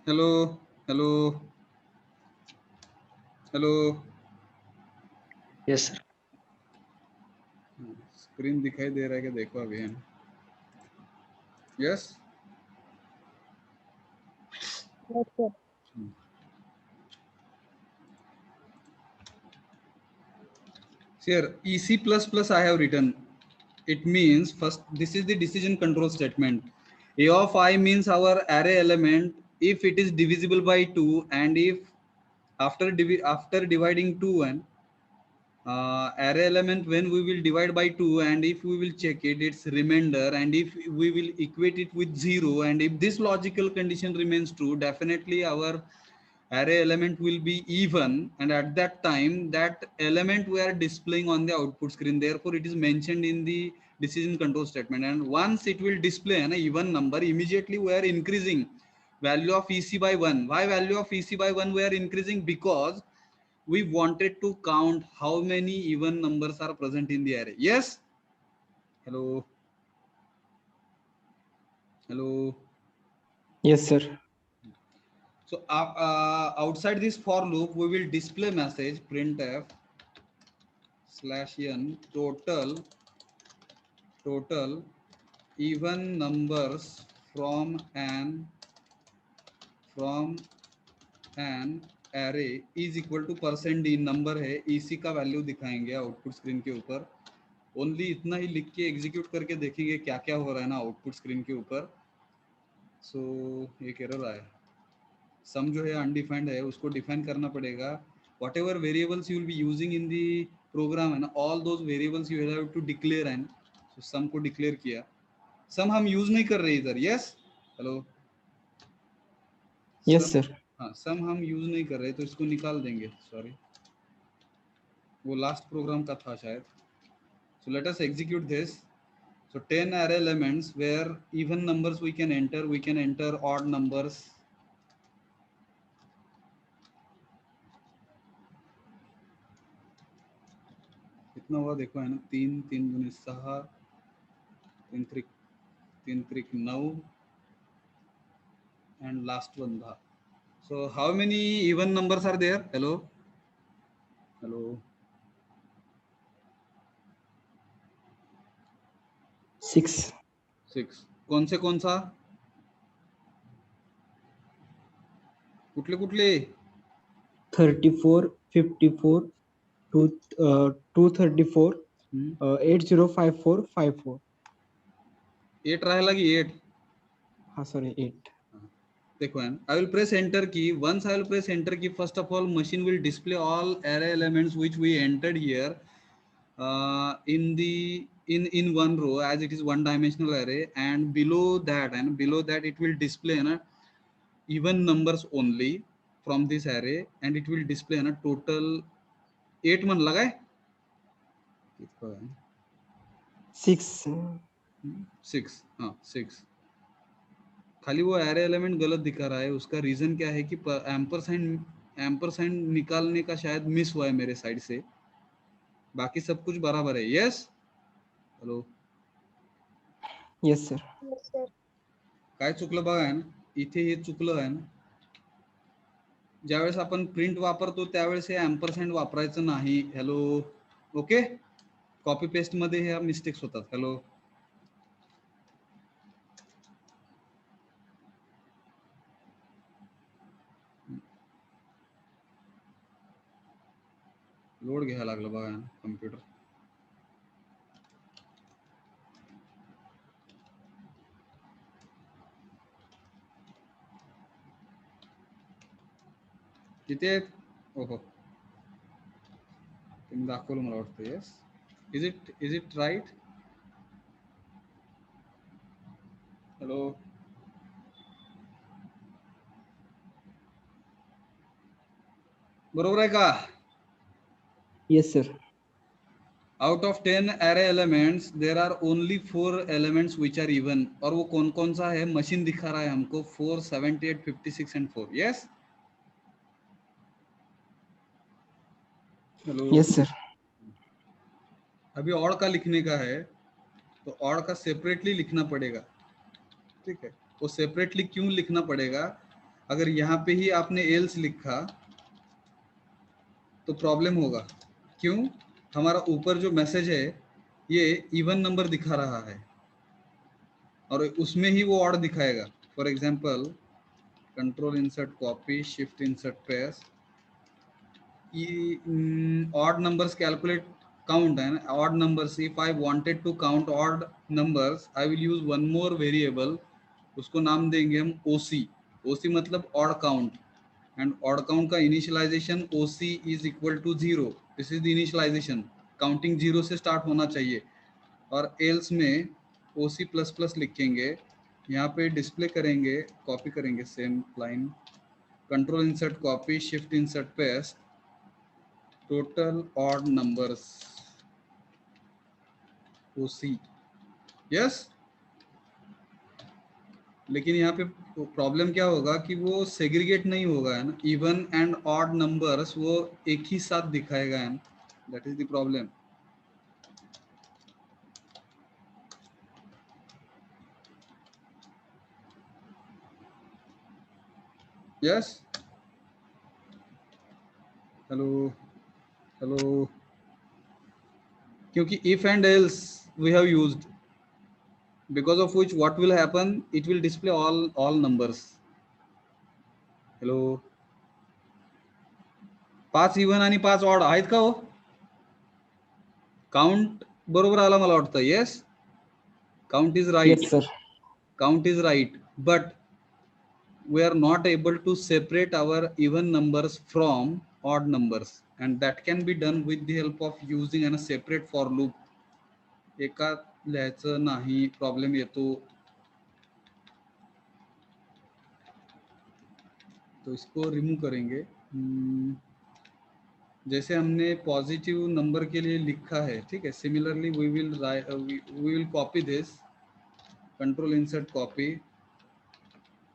Hello hello hello. Yes sir. Screen दिखाई दे रहा है कि देखो अभी है? Yes. Yes, sir. Here EC++ I have written. It means first this is the decision control statement. A of I means our array element if it is divisible by 2 and if after dividing 2 and array element when we will divide by 2 and if we will check it it's remainder and if we will equate it with 0 and if this logical condition remains true definitely our array element will be even and at that time that element we are displaying on the output screen, therefore it is mentioned in the decision control statement and once it will display an even number immediately we are increasing value of EC by 1. Why value of EC by 1 we are increasing? Because we wanted to count how many even numbers are present in the array. Yes. Hello. Hello. Yes sir. So outside this for loop we will display message printf /n total even numbers from an array is equal to %d number है इसी का value दिखाएंगे output screen के ऊपर. Only इतना ही लिख के execute करके देखेंगे क्या क्या हो रहा है ना आउटपुट स्क्रीन के ऊपर. सो एक एरर आया. सम जो है अनडिफाइंड है उसको डिफाइन करना पड़ेगा. whatever variables you will be using in the program है ना all those variables you have to declare and so sum को डिक्लेयर किया. सम हम यूज नहीं कर रहे इधर. यस. हेलो. Yes sir. हाँ सम हम यूज नहीं कर रहे तो इसको निकाल देंगे. सॉरी वो लास्ट प्रोग्राम का था शायद. so let us execute this. So 10 array elements where even numbers we can enter odd numbers. कितना हुआ देखो है ना. 3 3 दूनी 6 3 त्रिक 9 and last one था. So how many even numbers are there? Hello. Hello. 6. कौन सा कुठले 34 54 234 8054 54. 8 राहिला की 8. हाँ सॉरी 8. देखो है I will press enter key. Once I will press enter key, first of all machine will display all array elements which we entered here in one row as it is one dimensional array and below that it will display even numbers only from this array and it will display total 8 मन लगाए. 6. 6. हाँ 6. खाली वो array element गलत दिखा रहा है. उसका रीजन क्या है कि एम्परसाइंड निकालने का शायद मिस हुआ है मेरे साइड से. बाकी सब कुछ बराबर है. Yes. Hello. Yes sir. Yes, sir. काय चुकलं बघा आहे ना. इथे हे चुकलं आहे ना. ज्यावेळेस आपण प्रिंट वापरतो त्यावेळेस हे एम्परसाइंड वापरायचं नाही. हॅलो. ओके. कॉपी पेस्ट मध्ये ह्या मिस्टेक्स होतात. हॅलो. लोड घ्यायला लागलं बघा ना कम्प्युटर. किती आहेत? ओहो तुम्ही दाखवलं मला वाटतं. Yes. Is it right? Hello. बरोबर आहे का? Yes sir. Out of 10 array elements there are only 4 elements which are even. और वो कौन सा है मशीन दिखा रहा है हमको 4 78 56 and 4. Yes. Hello. Yes sir. अभी ऑड का लिखने का है तो ऑड का सेपरेटली लिखना पड़ेगा. ठीक है. वो सेपरेटली क्यों लिखना पड़ेगा? अगर यहाँ पे ही आपने एल्स लिखा तो प्रॉब्लम होगा। क्यों? हमारा ऊपर जो मैसेज है ये इवन नंबर दिखा रहा है और उसमें ही वो ऑड दिखाएगा। For example control insert copy, shift insert paste, odd numbers calculate count and odd numbers. If I wanted to count odd numbers I will use one more variable, उसको नाम देंगे हम OC। OC मतलब odd count, and odd count का initialization OC is equal to 0। this is the initialization, counting 0 से start होना चाहिए। और else में OC प्लस प्लस लिखेंगे, यहाँ पे डिस्प्ले करेंगे, कॉपी करेंगे same line, control insert copy, shift insert paste, total odd numbers OC। Yes, लेकिन यहाँ पे प्रॉब्लम क्या होगा कि वो सेग्रीगेट नहीं होगा, है ना, इवन एंड ऑड नंबर्स वो एक ही साथ दिखाएगा, है ना, that is the problem. Yes, hello hello, क्योंकि if and else we have used, because of which what will happen, it will display all numbers। Hello, 5 even आणि 5 ऑड आहेत का हो? काउंट बरोबर आला मला वाटतं। Yes, count is right, Yes, sir. count is right, but we are not able to separate our even numbers from odd numbers, and that can be done with the help of using a separate for loop। एका लिहायचं नाही, problem येतो, तो इसको remove करेंगे। जैसे हमने positive number के लिए लिखा है, ठीक है, similarly we will copy this, control insert copy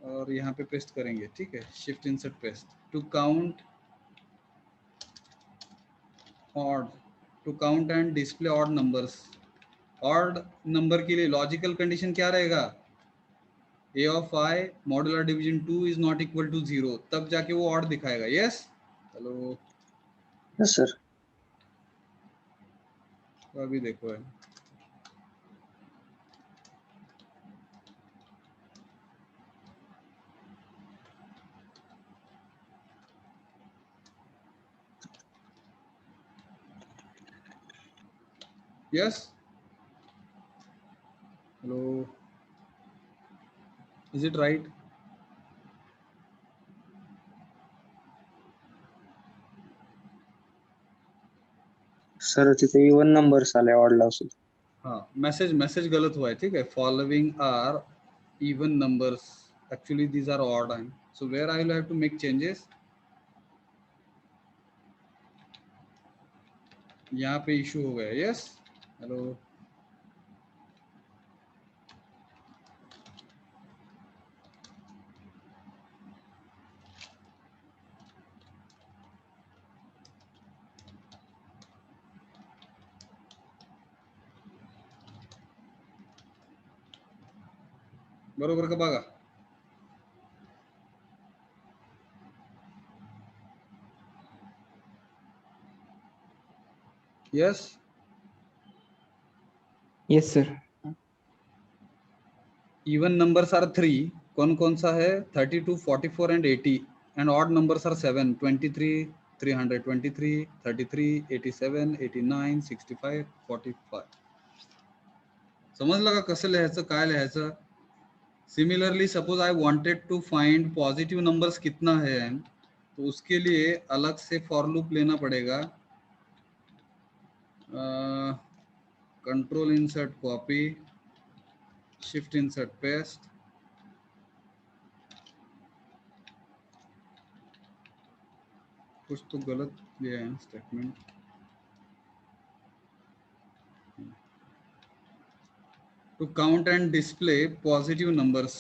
और यहाँ पे पेस्ट करेंगे, ठीक है, shift insert paste, to count odd, to count and display odd numbers. Odd number के लिए लॉजिकल कंडीशन क्या रहेगा? A of I modular division 2 is not equal to 0, तब जाके वो ऑड दिखाएगा। Yes, hello, yes sir. तो अभी देखो है, yes, hello, is it right? Sir तिथे इवन नंबर्स आले ऑडला सुद्धा। हाँ, मैसेज गलत हुआ है, ठीक है, following are even numbers, actually these are odd and, so where I will have to make changes. यहाँ पे इशू हो गया। यस, हेलो, बरोबर का बघा? Yes, Yes, sir. Even numbers are 3, कौन कौन सा है? 32, 44 and 80, and odd numbers are 7, 23, 323, 33, 87, 89, 65, 45। समजलं का कसं लिहायचं, काय लिहायचं? Similarly suppose I wanted to find positive numbers कितना है, तो उसके लिए अलग से फॉर लूप लेना पड़ेगा। Control insert copy, shift insert paste, कुछ तो गलत दिया है statement. To count and display positive numbers,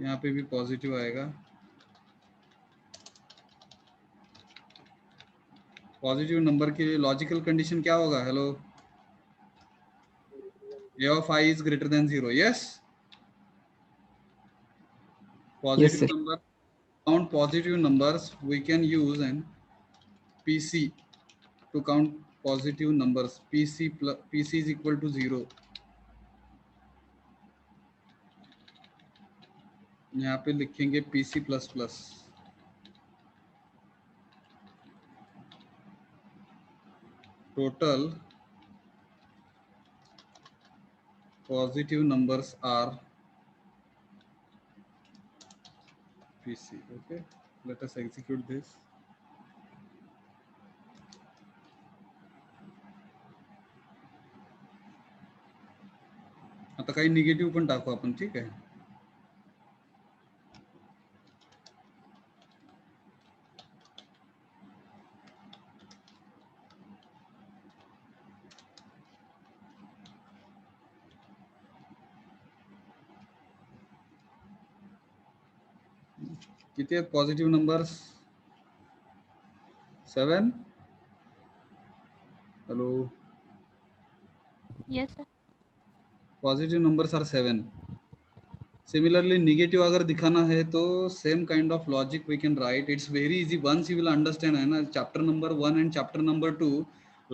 यहाँ पे भी पॉजिटिव आएगा। पॉजिटिव नंबर के लिए लॉजिकल कंडीशन क्या होगा? Hello, A of I is greater than 0। Yes, Positive sir. number, count positive numbers, we can use an PC to count positive numbers. PC is equal to 0. यहाँ पे लिखेंगे PC plus plus. Total positive numbers are PC. Okay, let us execute this. आता काही negative पण टाकू आपण, ठीक आहे. किती आहेत positive numbers? 7. Hello, Yes, sir. Positive numbers are 7. Similarly negative अगर दिखाना है तो same kind of logic we can write. It's very easy once you will understand, है ना. Chapter number 1 and chapter number 2,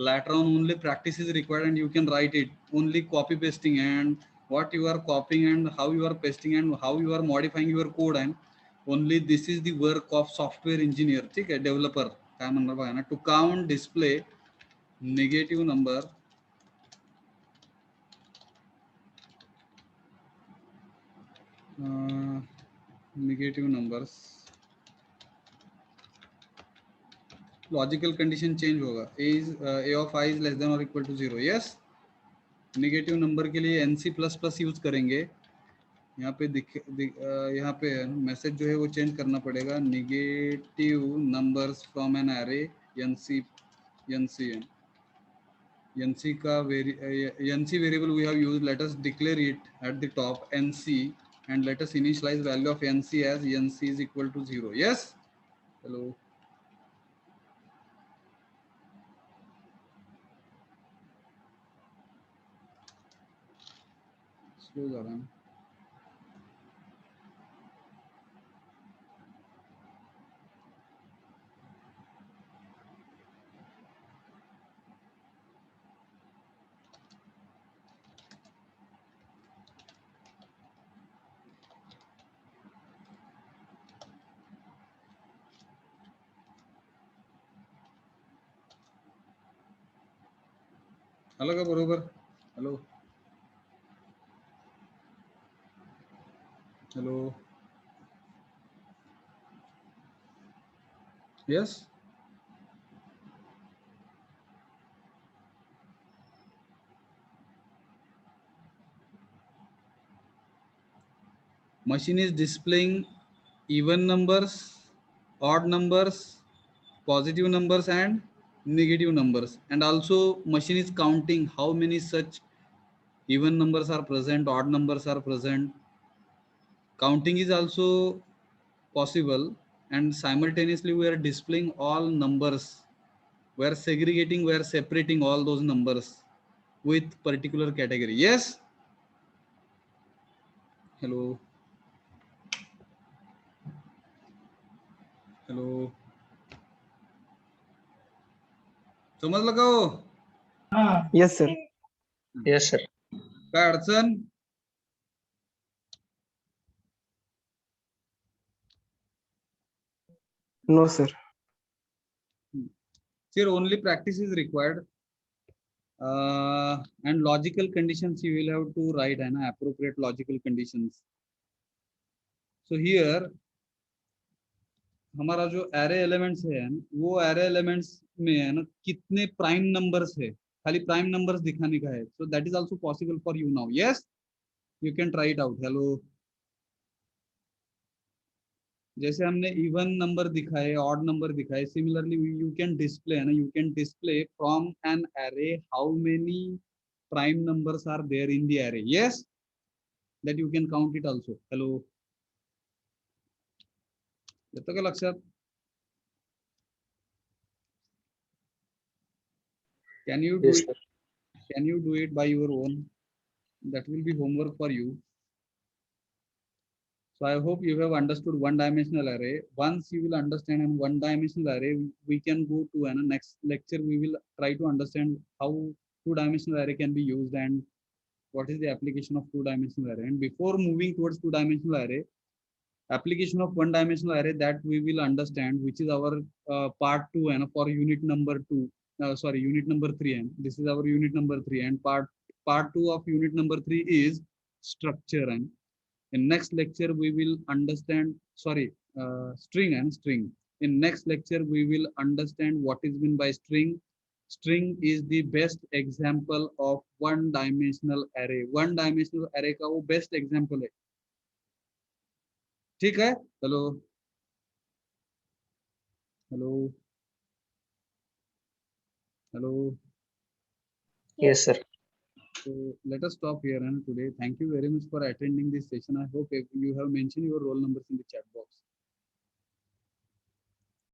later on only practice is required and you can write it. Only copy pasting and what you are copying and how you are pasting and how you are modifying your code, and only this is the work of software engineer, ठीक है, developer. काय म्हणणार बघा ना, to count display negative number negative numbers, logical condition change होगा. a of I is less than or equal to 0. Yes, negative number के लिए NC plus plus use करेंगे. यहाँ पे यहाँ पे मैसेज जो है वो चेंज करना पड़ेगा. Negative numbers from an array NC का NC variable we have used. Let us declare it at the top NC and let us initialize value of NC as NC is equal to 0. Yes, hello, slow जा रहा है. आलं का बरोबर? Hello hello, yes. Machine is displaying even numbers, odd numbers, positive numbers and negative numbers, and also machine is counting how many such even numbers are present, odd numbers are present. Counting is also possible, and simultaneously we are displaying all numbers. We are segregating, we are separating all those numbers with particular category. Yes, hello, hello, समजलं का हो? Yes, sir. Yes sir. काय अडचण? No, sir. Here only practice is required, and logical conditions you will have to write, है ना, appropriate logical conditions. So here हमारा जो array elements है ना, वो एरे एलिमेंट्स में है ना कितने प्राइम नंबर्स है, खाली प्राइम नंबर्स दिखाने का है. So that is also possible for you now. Yes, you can try it out. Hello, जैसे हमने इवन नंबर दिखाए, ऑड नंबर दिखाए, सिमिलरली यू कैन डिस्प्ले, है ना, you can display from an array how many prime numbers are there in the array. Yes, that you can count it also. Hello, येतं का लक्षात? Can you do yes it? Sir. Can you do it by your own? That will be homework for you. So I hope you have understood one dimensional array. Once you will understand an one dimensional array, we can go to an next lecture. We will try to understand how two dimensional array can be used and what is the application of two dimensional array. And before moving towards two dimensional array, application of one dimensional array, that we will understand, which is our part 2 and for unit number 2, unit number 3, and this is our unit number 3, and part 2 of unit number 3 is structure. And in next lecture we will understand, string and string. In next lecture we will understand what is meant by string. String is the best example of one dimensional array. One dimensional array का वो best example है. ठीक है? Hello hello hello. Yes, sir. So let us stop here and today. Thank you very much for attending this session. I hope you have mentioned your roll numbers in the chat box.